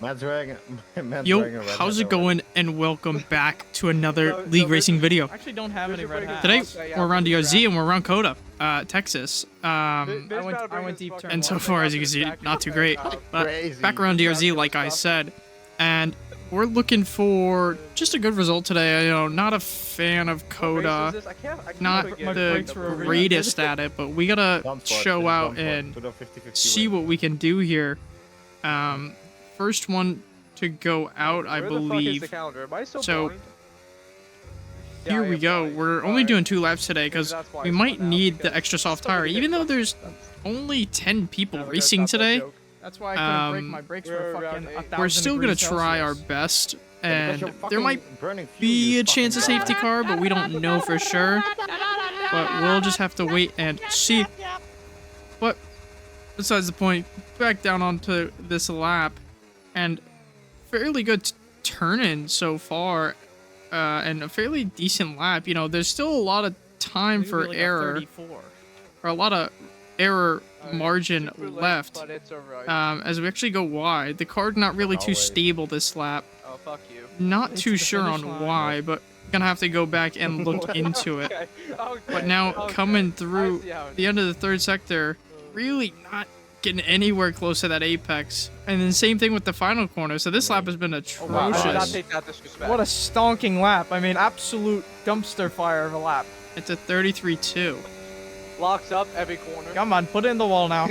Yo, how's it going? And welcome back to another League Racing video. I actually don't have any red hats. Today, we're around DRZ and we're around Coda, Texas. I went deep turn. And so far, as you can see, not too great. But back around DRZ, like I said. And we're looking for just a good result today. You know, not a fan of Coda, not the greatest at it, but we gotta show out and see what we can do here. First one to go out, I believe. So here we go. We're only doing 2 laps today because we might need the extra soft tire, even though there's only 10 people racing today. That's why I couldn't break my brakes for fucking 1,000 We're still gonna try our best, and there might be a chance of safety car, but we don't know for sure. But we'll just have to wait and see. But besides the point, back down onto this lap, and fairly good turn-in so far, and a fairly decent lap. You know, there's still a lot of time for error, or a lot of error margin left, as we actually go wide. The car's not really too stable this lap. Oh, fuck you. Not too sure on why, but gonna have to go back and look into it. But now coming through the end of the 3rd sector, really not getting anywhere close to that apex. And then same thing with the final corner. So this lap has been atrocious. What a stonking lap. I mean, absolute dumpster fire of a lap. It's a 33-2. Locks up every corner. Come on, put it in the wall now.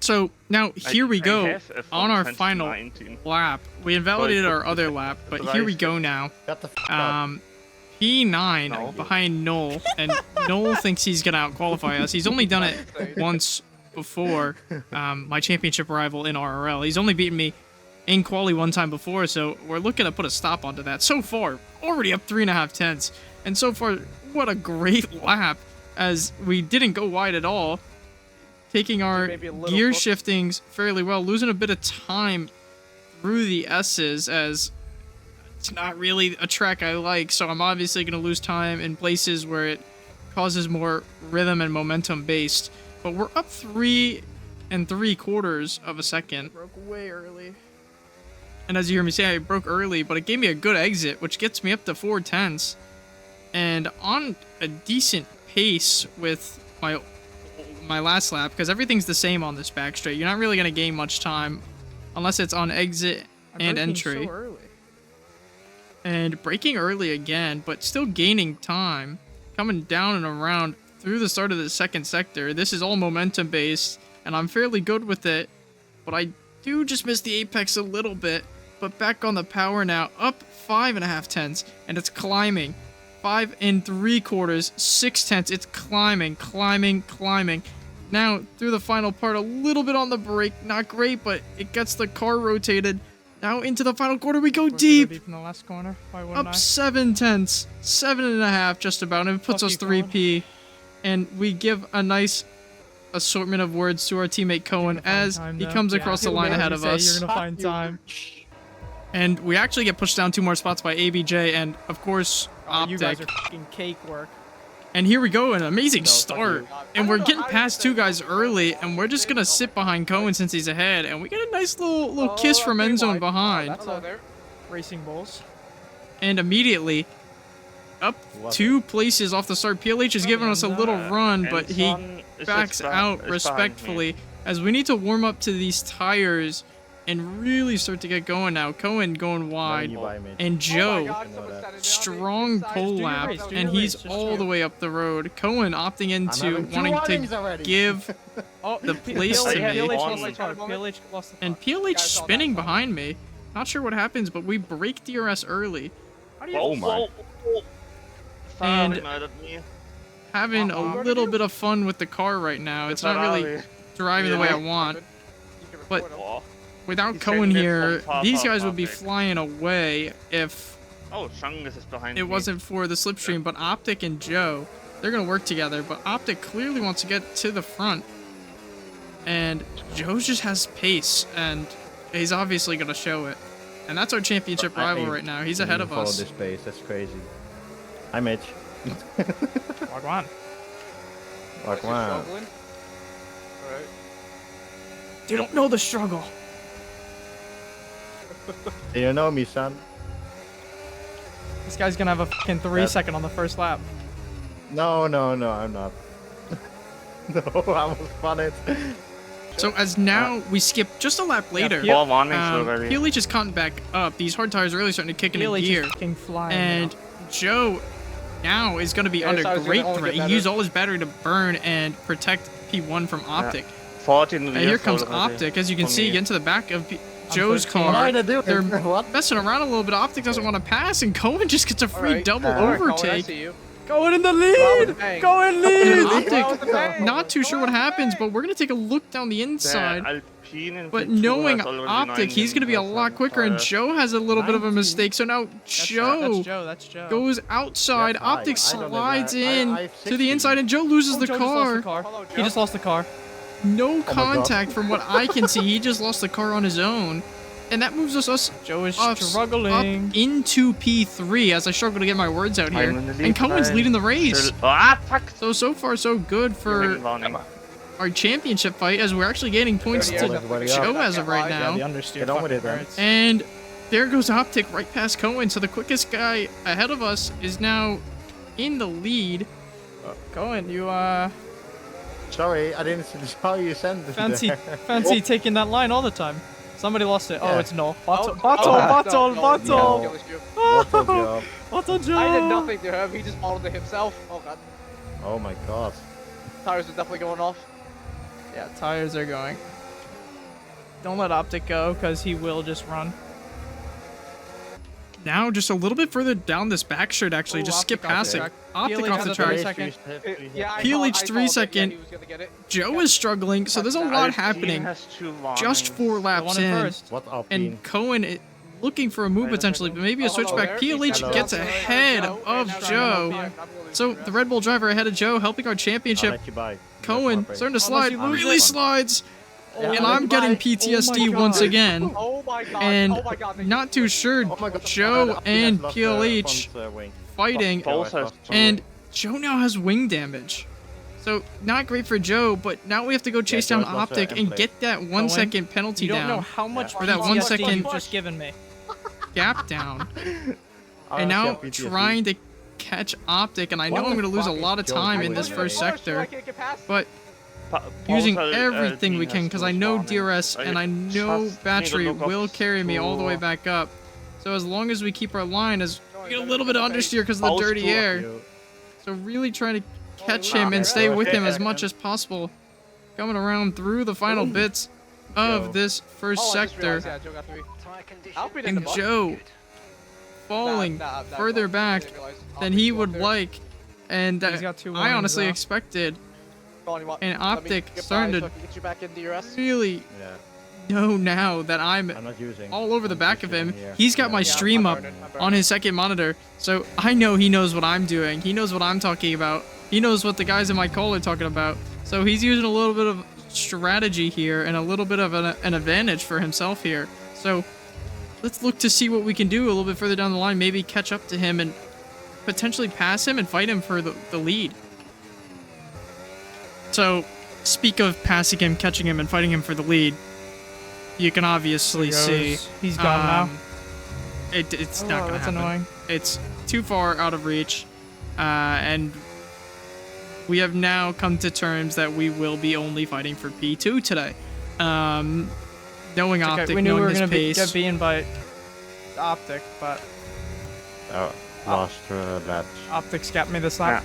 So now here we go on our final lap. We invalidated our other lap, but here we go now. P9 behind Noel, and Noel thinks he's gonna out-qualify us. He's only done it once before, my championship rival in RRL. He's only beaten me in quali 1 time before, so we're looking to put a stop onto that. So far, already up 3.5 tenths, and so far, what a great lap, as we didn't go wide at all, taking our gear shiftings fairly well, losing a bit of time through the S's, as it's not really a track I like, so I'm obviously going to lose time in places where it causes more rhythm and momentum based. But we're up 3 3/4 of a second. Broke way early. And as you hear me say, I broke early, but it gave me a good exit, which gets me up to 4 tenths. And on a decent pace with my last lap, because everything's the same on this back straight. You're not really going to gain much time unless it's on exit and entry. So early. And braking early again, but still gaining time. Coming down and around through the start of the 2nd sector. This is all momentum based, and I'm fairly good with it, but I do just miss the apex a little bit. But back on the power now, up 5.5 tenths, and it's climbing. 5 3/4, 6 tenths. It's climbing, climbing, climbing. Now through the final part, a little bit on the brake, not great, but it gets the car rotated. Now into the final quarter, we go deep. In the last corner. Why wouldn't Up I? 7 tenths, 7.5 just about, and it puts us 3P. And we give a nice assortment of words to our teammate Cohen as he comes across the line ahead of us. You're gonna find time. And we actually get pushed down 2 more spots by ABJ and, of course, You guys Optic. are fucking cake work. And here we go, an amazing start. And we're getting past 2 guys early, and we're just gonna sit behind Cohen since he's ahead. And we get a nice little kiss from end zone behind. That's a Racing Bulls. And immediately, up 2 places off the start. PLH is giving us a little run, but he backs out respectfully, as we need to warm up to these tires and really start to get going now. Cohen going wide, and Joe, strong pole lap, and he's all the way up the road. Cohen opting into wanting to give the place to me, and PLH spinning behind me. Not sure what happens, but we break DRS early. Oh my. And having a little bit of fun with the car right now. It's not really driving the way I want, but without Cohen here, these guys would be flying away if it wasn't for the slipstream. But Optic and Joe, they're going to work together, but Optic clearly wants to get to the front, and Joe just has pace, and he's obviously going to show it. And that's our championship rival right now. He's ahead of us. Follow this pace, that's crazy. Hi, Mitch. Wagwan. Wagwan. Alright. They don't know the struggle. Do you know me, son? This guy's gonna have a fucking 3-second on the first lap. No, I'm not. No, I was funny. So as now we skip just a lap later, All warnings already. PLH is caught back up. These hard tires are really starting to kick into PLH gear. is fucking flying. And Joe now is going to be Yeah, under his tires are great gonna only threat. get He better. used all his battery to burn and protect P1 from Optic. 14 And here comes already. Optic. As you can For see, me. get into the back of Joe's 13. car. What are they doing? They're What? messing around a little bit. Optic doesn't want to pass, and Cohen just gets a free Alright. double Alright, Colin, I overtake. see you. Going in the Wow, lead! with a bang. Going And lead! Wow, Optic, with a bang. not too sure what Wow, with a happens, bang. but we're going to take a look down the inside. Alpine in But P2 knowing has already Optic, he's going to be a 19%. lot quicker, and Joe has a little bit of a 19. mistake. So now That's Joe Joe. That's Joe. goes outside. That's high. Optic I don't know slides that. in I have to the 60. inside, and Joe loses Oh, the Joe just lost the car. Hello, He Joe. just lost the car. No God. contact from what I can see. He just lost the car on his own. And that moves us Joe is up struggling. into P3 as I struggle to get my words out here. I'm in the lead, And Cohen's but leading the race. Still- Ah, fuck! So far, so good for Warning. our championship fight as we're actually getting points 30 to years Everybody after Joe that as of guy right lied. now. Yeah, the understeer Get on with fucking it, then. hurts. And there goes Optic right past Cohen. So the quickest guy ahead of us is now in the lead. Cohen, you Sorry, I didn't see how you sent it. fancy there. fancy taking that line all the time. Somebody lost it. Oh, Yeah. it's no. Bottle, Oh, bottle, oh, bottle, no, no, bottle. no, no, no. What a job. Bottle Joe. I did nothing to him. He just bottled it himself. Oh god, Oh my god. tires are definitely going off. Yeah, tires are going. Don't let Optic go, because he will just run. Now just a little bit further down this back straight, actually. Ooh, just skip Optic off past the it. track. Optic PLH off has the a track. 30-second. Yeah, I PLH thought- I 3 thought that, second. Yeah, he was gonna get it. Joe is struggling, so there's a lot Alpine happening. has 2 warnings. Just 4 The laps one in in. first. What up, And Cohen looking for a move Wait a potentially, second. but maybe a Oh, hello switchback. there. PLH Hello. gets ahead Hello, of and now Joe. I'm gonna So lose the Red Bull driver ahead of Joe, helping our I'll championship. let you buy. Cohen starting to slide, you lose really it. slides, Oh, and my I'm getting God. PTSD Oh my once God. again. Oh my god. And oh my god. they- not too sure. Oh my god. Joe and Lost PLH front, wing. fighting, Both has two. and Joe now has wing damage. So not great for Joe, but now we have to go chase Joe down has lost Optic her and template. get that 1 Cohen, second penalty You don't know down, how much For that 1 PTSD second- you've just given me. gap down, I and now have PTSD. trying to catch Optic, and I know What I'm the going to lose a fuck is lot of Joe time doing in this there? first Oh, sure, I sector, can't get past. but Pa- using Paul's everything we Alpine can has because two I know warnings. DRS and I know just battery need to look will up carry me all the way to- back up. So as long as we keep our line, as No, we you get a better little bit of get the understeer because of the Paul's dirty too- air. You- So really trying to catch Oh, him and stay okay. with him as much as possible. Coming around through the final bits of Joe. this first Oh, I just sector. realized, yeah, Joe got 3. Alpine in And the bottom. Joe falling Nah, further I back didn't realize. than Optic's he going would third. like. And He's got 2 I warnings honestly now. expected Colin, you want- and let me Optic get starting by to so I can get you back in DRS. really Yeah, know now that I'm I'm not using. all over the I'm back just of him. sitting here. He's got Yeah. my Yeah, stream I'm up burning, I'm on burning. his second monitor, so I know he knows what I'm doing. He knows what I'm talking about. He knows what the guys in my call are talking about. So he's using a little bit of strategy here and a little bit of an advantage for himself here. So let's look to see what we can do a little bit further down the line. Maybe catch up to him and potentially pass him and fight him for the lead. So speak of passing him, catching him, and fighting him for the lead. You can obviously see He's gone now. it's Oh, not gonna that's happen. annoying. It's too far out of reach, and we have now come to terms that we will be only fighting for P2 today. Knowing Okay, Optic, we knew we knowing were his gonna pace, get beaten by Optic, but Oh, lost that. Optic's got me this lap.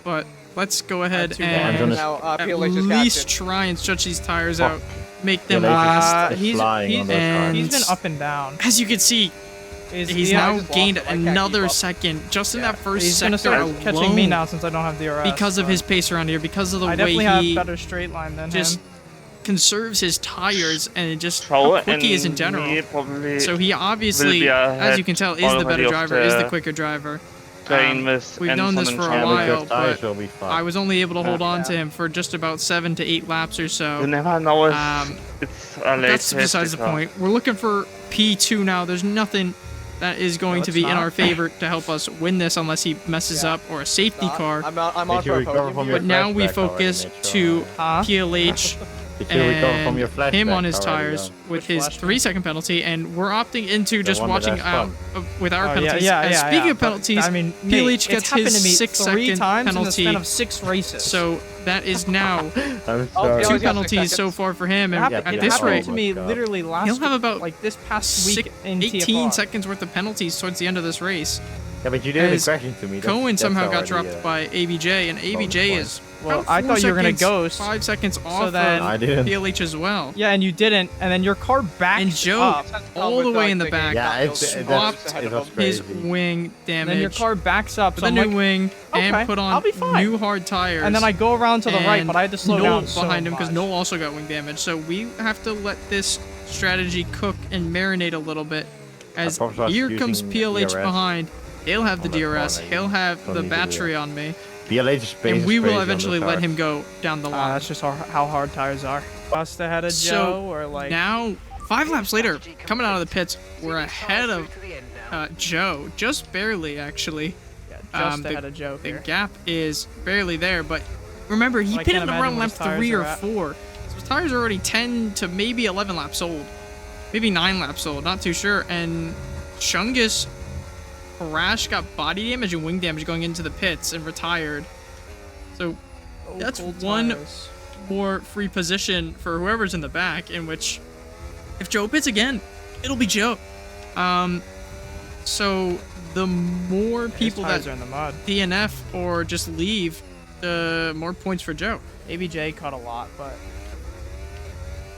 but let's go ahead two and warnings. Now, at PLH is least captain. try and stretch these tires out, make them Yeah, they last. It's He's flying on those and- he's been up and down. As you can see, he's yeah, now I just lost gained him. I can't another keep up. second just in Yeah. that first He's gonna sector start alone catching me now since I don't have DRS. because of but his pace around here, because of the I way definitely have he better straight line than just him. conserves his tires and just So, how quick he is in and general. me probably So he will obviously, be as you can tell, is the already better of driver, is the the quicker driver. train with we've known this Enson for a and while, Chandler. Your tires but will be fine. I was only able to hold on Yeah. to him for just about 7 to 8 laps or You so. never know if Um, it's a late That's besides the safety car. point. We're looking for P2 now. There's nothing that is going No, to it's be in not. our favor to help us win this unless he messes Yeah. up or a safety car. I'm on Did for you a recover podium from here. your But now we flashback already, focus Mitch, or- to Huh? PLH Did you recover from your and flashback him on his already, tires though? with Which his flashback? 3-second penalty, and we're opting into just one that watching has out fun. with our Oh, penalties. Speaking of but, penalties, I mean, PLH mate, it's gets happened his to me 6-second 3 times in the penalty. span of 6 races. So that is now I'm Oh, sorry. yeah, 2 he's got 6 penalties so seconds. far for him, it and happened, at it this happened rate, to me Oh my God. literally last he'll have about like this past week in 18 TFR. seconds worth of penalties towards the end of this race. Yeah, but you didn't As crash into me. Cohen somehow got already, dropped by ABJ, and ABJ point. is Well, about I 4 thought you were gonna seconds, ghost. 5 seconds off then- I of didn't. PLH as well. Yeah, and you didn't, and then your car backed And Joe- up, all the way in the back. Yeah, it Swapped was His crazy. wing and then your damage car backs up. with So a I'm new like, wing okay, and put I'll on be fine. new hard tires. and then I go around to the right, and but I had to slow Noel down so behind him because much. Noel also got wing damage. So we have to let this strategy cook and marinate a little bit. As probably was here comes using PLH DRS behind. He'll have the on that DRS. corner. He'll have Don't the need to do battery that. on me. PLH is crazy. And we will crazy on eventually those let tires. him go down the line. That's just how hard tires are. Just ahead of So, Joe, or like Now, 5 laps later, coming out of the pits, we're ahead of Joe. Just barely, actually. yeah, just the- ahead of Joe The here. gap is barely there, but remember, he Well, I can't pitted imagine around what lap his tires 3 or are at. 4. So his tires are already 10 to maybe 11 laps old. Maybe 9 laps old, not too sure. And Chungus crashed, got body damage and wing damage going into the pits and retired. So Oh, that's cold one tires. more free position for whoever's in the back, in which if Joe pits again, it'll be Joe. So the more His people tires that are in the mud. DNF or just leave, the more points for Joe. ABJ caught a lot, but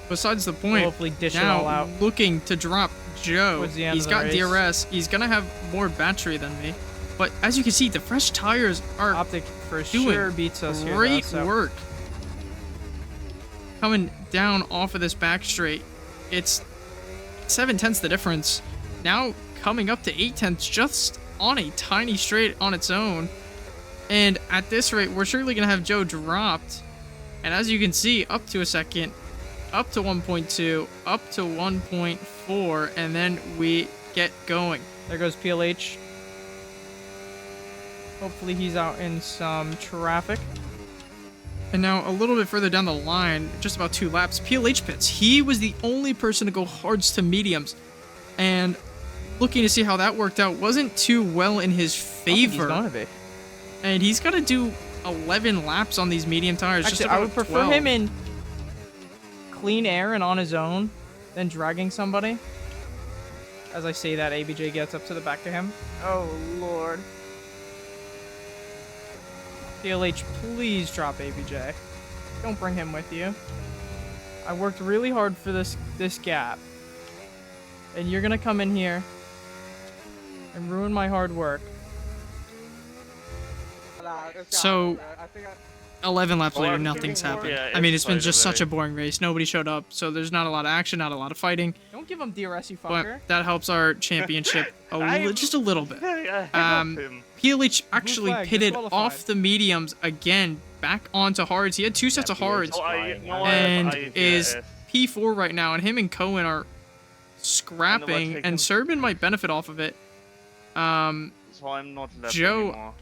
Besides the we'll point, hopefully dish it all now out. looking to drop Joe. Towards the end He's of the got race. DRS. He's gonna have more battery than me. But as you can see, the fresh tires are Optic for doing sure beats us here. great though, so- work. Coming down off of this back straight, it's 7/10 the difference. Now coming up to 8/10 just on a tiny straight on its own. And at this rate, we're surely going to have Joe dropped. And as you can see, up to a second, up to 1.2, up to 1.4, and then we get going. There goes PLH. Hopefully he's out in some traffic. And now a little bit further down the line, just about 2 laps, PLH pits. He was the only person to go hards to mediums. And looking to see how that worked out wasn't too well in his He's favor. gonna be. And he's got to do 11 laps on these medium tires. Actually, just I about would prefer 12. him in clean air and on his own than dragging somebody. As I say that, ABJ gets up to the back of him. Oh, Lord. PLH, please drop ABJ. Don't bring him with you. I worked really hard for this gap. And you're gonna come in here and ruin my hard work. So, 11 laps later, Or- nothing's happened. Yeah, I mean, it's it's been quite just a such a very- boring race. Nobody showed up, so there's not a lot of action, not a lot of fighting. Don't give him DRS, you But fucker. that helps our championship just a little bit. Him. PLH actually flag, pitted disqualified. off the mediums again, back onto hards. He had 2 sets of hards, Oh, and I is DRS. P4 right now, and him and Cohen are scrapping, taking- and Serbin might benefit off of it. So I'm not left Joe- anymore.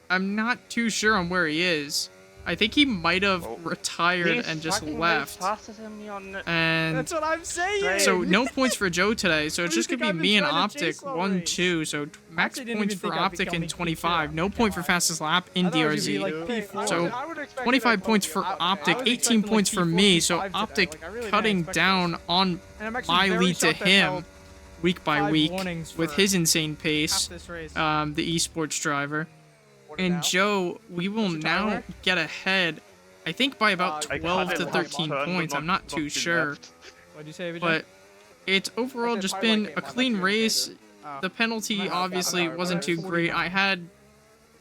I'm not too sure on where he is. I think he might have Oh. retired He's and just fucking left. way faster than me on the- And That's what I'm saying. so no points for Joe today. So it's What do you just gonna think be I've me been and trying to Optic chase all 1-2. So max Actually didn't points even for think I'd Optic become in P2. 25. No point for fastest lap in I thought it was DRZ. gonna be like P4. So, I would expect 25 it points to for be Optic, I was 18 expecting, like, points for P4, me. So P5 today. Optic Like, I really didn't cutting expect down on And I'm actually my very lead to shocked I've him held week by 5 week warnings with for his insane half pace. this race. The esports driver. What now? And Joe, we will What's your now timer? get ahead, I think by about I 12 cut to it 13 last turn, points. but I'm not too been sure. left. What'd you say, ABJ? But it's overall said just highlight been game a on clean that race. Oh. The penalty I'm not- obviously I'm not- wasn't too 40 great. now. I had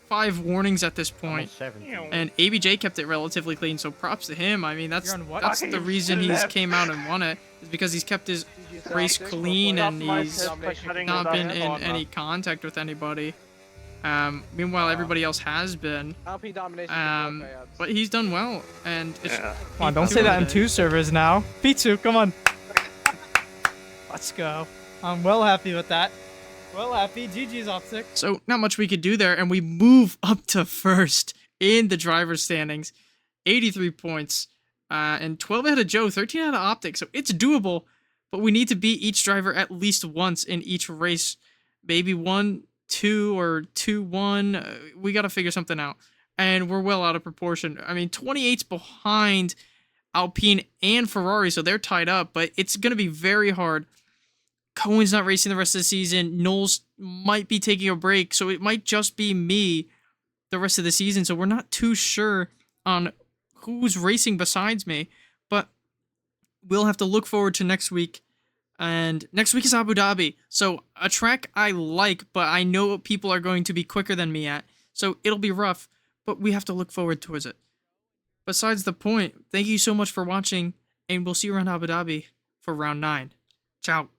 5 warnings at this point, Almost 70. and ABJ kept it relatively clean, so props to him. I mean, that's You're on what? that's the Fucking reason he's left. came out and won it, is because he's kept his race Optic clean before and that he's fight domination. not been in corner. any contact with anybody. Meanwhile, everybody else has been. LP domination. But he's done well, and it's Yeah. Come on, don't say that in 2 servers now. P2, come on. Let's go. I'm well happy with that. Well happy. GG's Optic. so not much we could do there, and we move up to first in the driver's standings, 83 points. and 12 ahead of Joe, 13 ahead of Optic. So it's doable, but we need to beat each driver at least once in each race. Maybe 1-2 or 2-1. We got to figure something out. And we're well out of proportion. I mean, 28's behind Alpine and Ferrari, so they're tied up, but it's going to be very hard. Cohen's not racing the rest of the season. Knowles might be taking a break, so it might just be me the rest of the season. So we're not too sure on who's racing besides me, but we'll have to look forward to next week. And next week is Abu Dhabi, so a track I like, but I know people are going to be quicker than me at, so it'll be rough, but we have to look forward towards it. Besides the point, thank you so much for watching, and we'll see you around Abu Dhabi for round 9. Ciao.